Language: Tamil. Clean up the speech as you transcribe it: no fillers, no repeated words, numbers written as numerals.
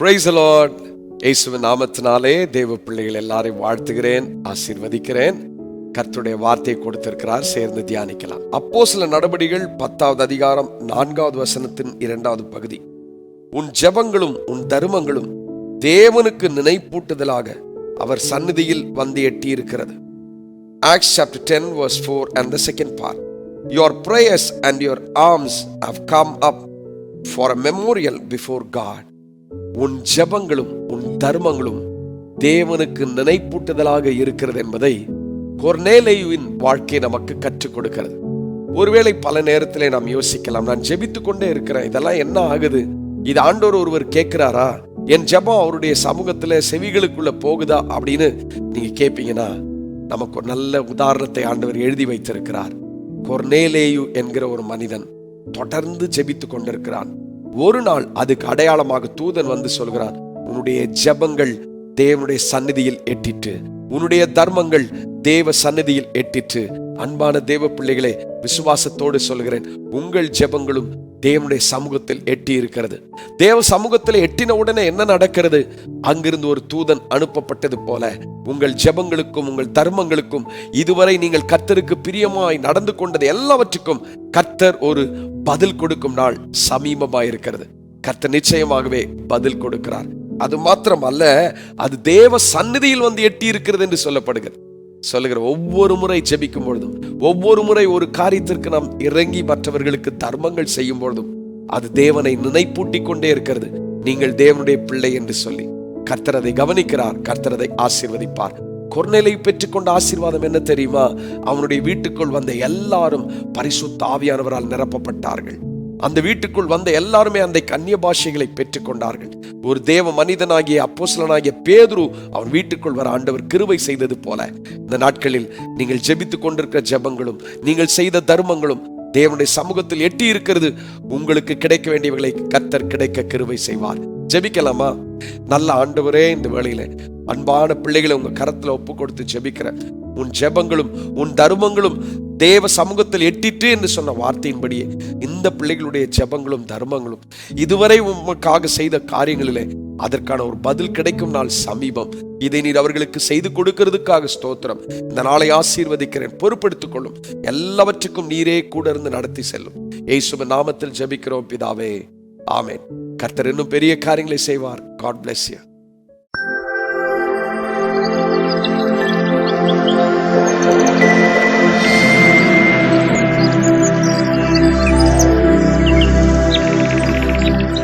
Praise the Lord. இயேசுவின் நாமத்தினாலே தேவ பிள்ளைகள் எல்லாரையும் வாழ்த்துகிறேன், ஆசீர்வதிக்கிறேன். கர்த்தருடைய வார்த்தையை கொடுத்திருக்கிறார், சேர்ந்து தியானிக்கலாம். அப்போஸ்தலர் நடபடிகள் 10வது அதிகாரம் 4வது வசனத்தின் 2வது பகுதி. உன் ஜெபங்களும் உன் தருமங்களும் தேவனுக்கு நினைப்பூட்டுதலாக அவர் சந்நிதியில் வந்து எட்டி இருக்கிறது. Acts chapter 10 verse 4 and the second part. Your prayers and your alms have come up for a memorial before God. உன் ஜெபங்களும் உன் தர்மங்களும் தேவனுக்கு நினைப்பூட்டுதலாக இருக்கிறது என்பதை கொர்நேலியுவின் வாழ்க்கை நமக்கு கற்றுக் கொடுக்கிறது. ஒருவேளை பல நேரத்திலே நாம் யோசிக்கலாம், நான் ஜெபித்து கொண்டே இருக்கிறேன், இதெல்லாம் என்ன ஆகுது? இது ஆண்டவர் ஒருவர் கேட்கிறாரா? என் ஜெபம் அவருடைய சமூகத்துல செவிகளுக்குள்ள போகுதா அப்படின்னு நீங்க கேட்பீங்கன்னா, நமக்கு ஒரு நல்ல உதாரணத்தை ஆண்டவர் எழுதி வைத்திருக்கிறார். கொர்நேலியு என்கிற ஒரு மனிதன் தொடர்ந்து ஜெபித்து கொண்டிருக்கிறான். ஒரு நாள் அதுக்கு அடையாளமாக தூதன் வந்து சொல்கிறான், உன்னுடைய ஜெபங்கள் தேவனுடைய சந்நிதியில் எட்டிற்று, உன்னுடைய தர்மங்கள் தேவ சந்நிதியில் எட்டிற்று. அன்பான தேவ பிள்ளைகளே, விசுவாசத்தோடு சொல்கிறேன், உங்கள் ஜெபங்களும் தேவனுடைய சமூகத்தில் எட்டி இருக்கிறது. தேவ சமூகத்தில் எட்டின உடனே என்ன நடக்கிறது? அங்கிருந்து ஒரு தூதன் அனுப்பப்பட்டது போல உங்கள் ஜெபங்களுக்கும் உங்கள் தர்மங்களுக்கும் இதுவரை நீங்கள் கர்த்தருக்கு பிரியமாய் நடந்து கொண்டது எல்லாவற்றுக்கும் கர்த்தர் ஒரு பதில் கொடுக்கும் நாள் சமீபமாயிருக்கிறது. கர்த்தர் நிச்சயமாகவே பதில் கொடுக்கிறார். அது மாத்திரமல்ல, அது தேவ சந்நிதியில் வந்து எட்டி இருக்கிறது என்று சொல்லப்படுகிறது. சொல்லுகிற ஒவ்வொரு முறை ஜெபிக்கும் பொழுதும், ஒவ்வொரு முறை ஒரு காரியத்திற்கு நாம் இறங்கி மற்றவர்களுக்கு தர்மங்கள் செய்யும் பொழுதும் அது தேவனை நினைப்பூட்டி கொண்டே இருக்கிறது. நீங்கள் தேவனுடைய பிள்ளை என்று சொல்லி கர்த்தர் அதை கவனிக்கிறார், கர்த்தர் அதை ஆசீர்வதிப்பார். கொர்நேலியு பெற்றுக்கொண்ட ஆசீர்வாதம் என்ன தெரியுமா? அவனுடைய வீட்டுக்குள் வந்த எல்லாரும் பரிசுத்த ஆவியானவரால் நிரப்பப்பட்டார்கள். அந்த வீட்டுக்குள் வந்த எல்லாருமே அந்த அந்நிய பாஷைகளை பெற்றுக்கொண்டார்கள். ஒரு தேவ மனிதனாகிய அப்போஸ்தலனாகிய பேதுரு அவன் வீட்டுக்குள் வர ஆண்டவர் கிருபை செய்தது போல இந்த நாட்களில் நீங்கள் ஜெபித்துக் கொண்டிருக்கிற ஜெபங்களும் நீங்கள் செய்த தர்மங்களும் தேவனுடைய சமூகத்தில் எட்டி இருக்கிறது. உங்களுக்கு கிடைக்க வேண்டியவர்களை கர்த்தர் கிடைக்க கிருபை செய்வார். ஜெபிக்கலாமா? நல்ல ஆண்டவரே, இந்த வேளையில அன்பான பிள்ளைகளை உங்க கரத்துல ஒப்பு கொடுத்து ஜெபிக்கிறேன். உன் ஜெபங்களும் உன் தர்மங்களும் தேவ சமூகத்தில் எட்டிட்டு என்று சொன்ன வார்த்தையின்படியே இந்த பிள்ளைகளுடைய ஜெபங்களும் தர்மங்களும் இதுவரை உமக்காக செய்த காரியங்களிலே அதற்கான ஒரு பதில் கிடைக்கும் நாள் சமீபம். இதை நீர் அவர்களுக்கு செய்து கொடுக்கிறதுக்காக ஸ்தோத்திரம். இந்த நாளை ஆசீர்வதிக்கிறேன், பொறுப்படுத்திக் கொள்ளும். எல்லாவற்றுக்கும் நீரே கூட இருந்து நடத்தி செல்லும். இயேசுவின் நாமத்தில் ஜெபிக்கிறோம் பிதாவே, ஆமென். கர்த்தர் இன்னும் பெரிய காரியங்களை செய்வார். God bless you.